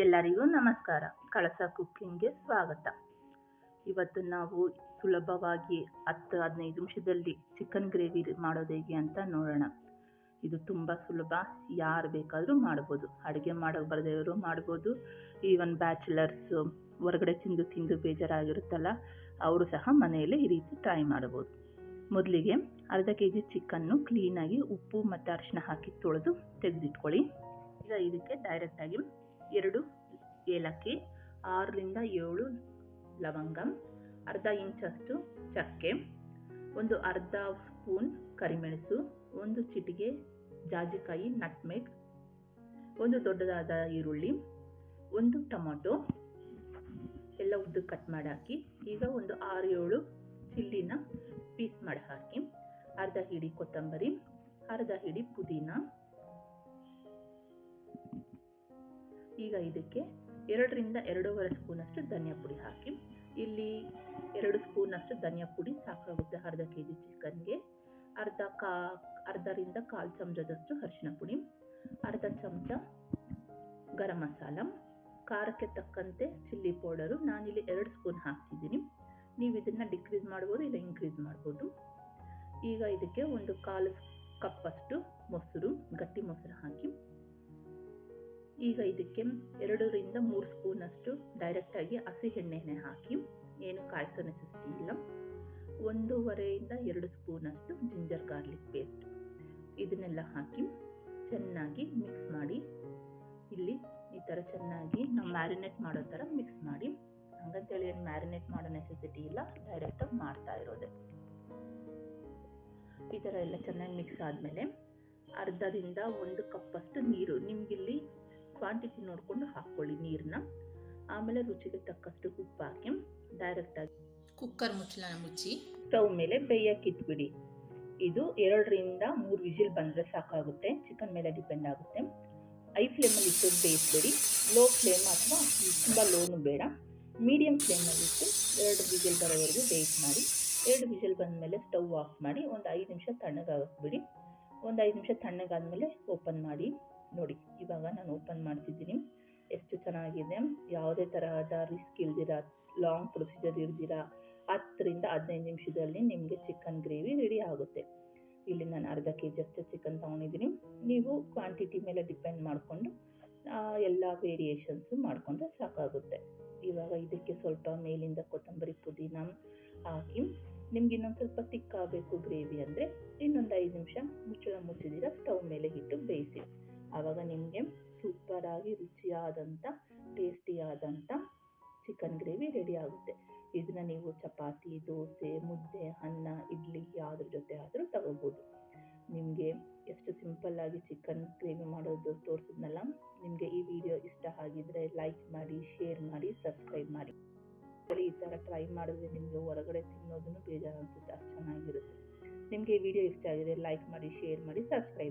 ಎಲ್ಲರಿಗೂ ನಮಸ್ಕಾರ. ಕಳಸ ಕುಕ್ಕಿಂಗ್ಗೆ ಸ್ವಾಗತ. ಇವತ್ತು ನಾವು ಸುಲಭವಾಗಿ 10-15 ನಿಮಿಷದಲ್ಲಿ ಚಿಕನ್ ಗ್ರೇವಿ ಮಾಡೋದು ಹೇಗೆ ಅಂತ ನೋಡೋಣ. ಇದು ತುಂಬ ಸುಲಭ, ಯಾರು ಬೇಕಾದರೂ ಮಾಡ್ಬೋದು. ಅಡುಗೆ ಮಾಡೋಕ್ಕೆ ಬರದವರು ಮಾಡ್ಬೋದು. ಈವನ್ ಬ್ಯಾಚುಲರ್ಸ್ ಹೊರಗಡೆ ತಿಂದು ಬೇಜಾರಾಗಿರುತ್ತಲ್ಲ, ಅವರು ಸಹ ಮನೆಯಲ್ಲೇ ಈ ರೀತಿ ಟ್ರೈ ಮಾಡ್ಬೋದು. ಮೊದಲಿಗೆ ಅರ್ಧ kg ಚಿಕನ್ನು ಕ್ಲೀನಾಗಿ ಉಪ್ಪು ಮತ್ತು ಅರಿಶಿನ ಹಾಕಿ ತೊಳೆದು ತೆಗೆದಿಟ್ಕೊಳ್ಳಿ. ಈಗ ಇದಕ್ಕೆ ಡೈರೆಕ್ಟಾಗಿ 2 ಏಲಕ್ಕಿ, 6-7 ಲವಂಗ, ಅರ್ಧ ಇಂಚಷ್ಟು ಚಕ್ಕೆ, ಒಂದು ಅರ್ಧ ಸ್ಪೂನ್ ಕರಿಮೆಣಸು, ಒಂದು ಚಿಟಿಕೆ ಜಾಜಿಕಾಯಿ ನಟ್ಮೆಗ್, ಒಂದು ದೊಡ್ಡದಾದ ಈರುಳ್ಳಿ, ಒಂದು ಟೊಮೊಟೊ ಎಲ್ಲ ಉದ್ದ ಕಟ್ ಮಾಡಿ ಹಾಕಿ. ಈಗ ಒಂದು 6-7 ಚಿಲ್ಲಿನ ಪೀಸ್ ಮಾಡಿ ಹಾಕಿ. ಅರ್ಧ ಹಿಡಿ ಕೊತ್ತಂಬರಿ, ಅರ್ಧ ಹಿಡಿ ಪುದೀನ. ಈಗ ಇದಕ್ಕೆ 2-2.5 ಸ್ಪೂನಷ್ಟು ಧನಿಯಾ ಪುಡಿ ಹಾಕಿ. ಇಲ್ಲಿ 2 ಸ್ಪೂನಷ್ಟು ಧನಿಯಾ ಪುಡಿ ಸಾಕಾಗುತ್ತೆ ಅರ್ಧ kg ಚಿಕನ್ಗೆ. ಅರ್ಧರಿಂದ 1/4 ಚಮಚದಷ್ಟು ಅರಿಶಿನ ಪುಡಿ, ಅರ್ಧ ಚಮಚ ಗರಂ ಮಸಾಲ, ಖಾರಕ್ಕೆ ತಕ್ಕಂತೆ ಚಿಲ್ಲಿ ಪೌಡರು. ನಾನಿಲ್ಲಿ 2 ಸ್ಪೂನ್ ಹಾಕ್ತಿದ್ದೀನಿ. ನೀವು ಇದನ್ನು ಡಿಕ್ರೀಸ್ ಮಾಡ್ಬೋದು, ಇಲ್ಲ ಇನ್ಕ್ರೀಸ್ ಮಾಡ್ಬೋದು. ಈಗ ಇದಕ್ಕೆ ಒಂದು 1/4 ಕಪ್ಪಷ್ಟು ಮೊಸರು, ಗಟ್ಟಿ ಮೊಸರು ಹಾಕಿ. ಈಗ ಇದಕ್ಕೆ 2-3 ಸ್ಪೂನಷ್ಟು ಡೈರೆಕ್ಟಾಗಿ ಹಸಿ ಎಣ್ಣೆನೆ ಹಾಕಿ, ಏನು ಕಾಯಿಸೋ ನೆಸೆಸಿಟಿ ಇಲ್ಲ. 1.5-2 ಸ್ಪೂನಷ್ಟು ಜಿಂಜರ್ ಗಾರ್ಲಿಕ್ ಪೇಸ್ಟ್, ಇದನ್ನೆಲ್ಲ ಹಾಕಿ ಚೆನ್ನಾಗಿ ಮಿಕ್ಸ್ ಮಾಡಿ. ಇಲ್ಲಿ ಈ ಥರ ಚೆನ್ನಾಗಿ ನಾವು ಮ್ಯಾರಿನೇಟ್ ಮಾಡೋ ಥರ ಮಿಕ್ಸ್ ಮಾಡಿ. ಹಂಗಂತೇಳಿ ಏನು ಮ್ಯಾರಿನೇಟ್ ಮಾಡೋ ನೆಸೆಸಿಟಿ ಇಲ್ಲ, ಡೈರೆಕ್ಟಾಗಿ ಮಾಡ್ತಾ ಇರೋದೆ. ಈ ಥರ ಎಲ್ಲ ಚೆನ್ನಾಗಿ ಮಿಕ್ಸ್ ಆದಮೇಲೆ 1/2 ಕಪ್ಪಷ್ಟು ನೀರು, ನಿಮಗಿಲ್ಲಿ ಕ್ವಾಂಟಿಟಿ ನೋಡಿಕೊಂಡು ಹಾಕ್ಕೊಳ್ಳಿ ನೀರನ್ನ. ಆಮೇಲೆ ರುಚಿಗೆ ತಕ್ಕಷ್ಟು ಉಪ್ಪು ಹಾಕಿ ಡೈರೆಕ್ಟಾಗಿ ಕುಕ್ಕರ್ ಮುಚ್ಚಳನ ಮುಚ್ಚಿ ಸ್ಟವ್ ಮೇಲೆ ಬೇಯಕ್ಕಿಟ್ಬಿಡಿ. ಇದು 2-3 ವಿಸಿಲ್ ಬಂದರೆ ಸಾಕಾಗುತ್ತೆ. ಚಿಕನ್ ಮೇಲೆ ಡಿಪೆಂಡ್ ಆಗುತ್ತೆ. ಹೈ ಫ್ಲೇಮಲ್ಲಿ ಇಟ್ಟು ಬೇಯಿಸ್ಬೇಡಿ. ಲೋ ಫ್ಲೇಮ್ ಅಥವಾ ತುಂಬ ಲೋನು ಬೇಡ, ಮೀಡಿಯಂ ಫ್ಲೇಮಲ್ಲಿ ಇಟ್ಟು 2 ವಿಸಿಲ್ ಬರೋವರೆಗೂ ಬೇಯಿಸ್ ಮಾಡಿ. 2 ವಿಸಿಲ್ ಬಂದಮೇಲೆ ಸ್ಟವ್ ಆಫ್ ಮಾಡಿ ಒಂದು 5 ನಿಮಿಷ ತಣ್ಣಗಾಗಕ್ಕೆ ಒಂದು 5 ನಿಮಿಷ ತಣ್ಣಗಾದ್ಮೇಲೆ ಓಪನ್ ಮಾಡಿ ನೋಡಿ. ಇವಾಗ ನಾನು ಓಪನ್ ಮಾಡ್ತಿದ್ದೀನಿ. ಎಷ್ಟು ಚೆನ್ನಾಗಿದೆ, ಯಾವುದೇ ತರಹದ ರಿಸ್ಕ್ ಇಲ್ದಿರ, ಲಾಂಗ್ ಪ್ರೊಸೀಜರ್ ಇಲ್ದಿರ 10-15 ನಿಮಿಷದಲ್ಲಿ ನಿಮಗೆ ಚಿಕನ್ ಗ್ರೇವಿ ರೆಡಿ ಆಗುತ್ತೆ. ಇಲ್ಲಿ ನಾನು ಅರ್ಧ kg ಅಷ್ಟು ಚಿಕನ್ ತೊಗೊಂಡಿದ್ದೀನಿ. ನೀವು ಕ್ವಾಂಟಿಟಿ ಮೇಲೆ ಡಿಪೆಂಡ್ ಮಾಡಿಕೊಂಡು ಎಲ್ಲ ವೇರಿಯೇಷನ್ಸು ಮಾಡಿಕೊಂಡ್ರೆ ಸಾಕಾಗುತ್ತೆ. ಇವಾಗ ಇದಕ್ಕೆ ಸ್ವಲ್ಪ ಮೇಲಿಂದ ಕೊತ್ತಂಬರಿ ಪುದೀನ ಹಾಕಿ, ನಿಮ್ಗೆ ಇನ್ನೊಂದು ಸ್ವಲ್ಪ ತಿಕ್ಕಾಗಬೇಕು ಗ್ರೇವಿ ಅಂದರೆ ಇನ್ನೊಂದು 5 ನಿಮಿಷ ಮುಚ್ಚಳ ಮುಚ್ಚಿದಿರ ಸ್ಟವ್ ಮೇಲೆ ಇಟ್ಟು ಬೇಯಿಸಿ. ಆವಾಗ ನಿಮಗೆ ಸೂಪರಾಗಿ ರುಚಿಯಾದಂಥ ಟೇಸ್ಟಿಯಾದಂಥ ಚಿಕನ್ ಗ್ರೇವಿ ರೆಡಿ ಆಗುತ್ತೆ. ಇದನ್ನ ನೀವು ಚಪಾತಿ, ದೋಸೆ, ಮುದ್ದೆ, ಅನ್ನ, ಇಡ್ಲಿ ಯಾವುದ್ರ ಜೊತೆ ಆದರೂ ತಗೋಬೋದು. ನಿಮಗೆ ಎಷ್ಟು ಸಿಂಪಲ್ಲಾಗಿ ಚಿಕನ್ ಗ್ರೇವಿ ಮಾಡೋದು ತೋರಿಸಿದ್ನಲ್ಲ. ನಿಮಗೆ ಈ ವಿಡಿಯೋ ಇಷ್ಟ ಆಗಿದ್ರೆ ಲೈಕ್ ಮಾಡಿ, ಶೇರ್ ಮಾಡಿ, ಸಬ್ಸ್ಕ್ರೈಬ್ ಮಾಡಿ. ಈ ಥರ ಟ್ರೈ ಮಾಡಿದ್ರೆ ನಿಮಗೆ ಹೊರಗಡೆ ತಿನ್ನೋದನ್ನು ಬೇಜಾರು ಅನಿಸುತ್ತೆ, ಅಷ್ಟು ಚೆನ್ನಾಗಿರುತ್ತೆ. ನಿಮಗೆ ಈ ವಿಡಿಯೋ ಇಷ್ಟ ಆಗಿದೆ ಲೈಕ್ ಮಾಡಿ, ಶೇರ್ ಮಾಡಿ, ಸಬ್ಸ್ಕ್ರೈಬ್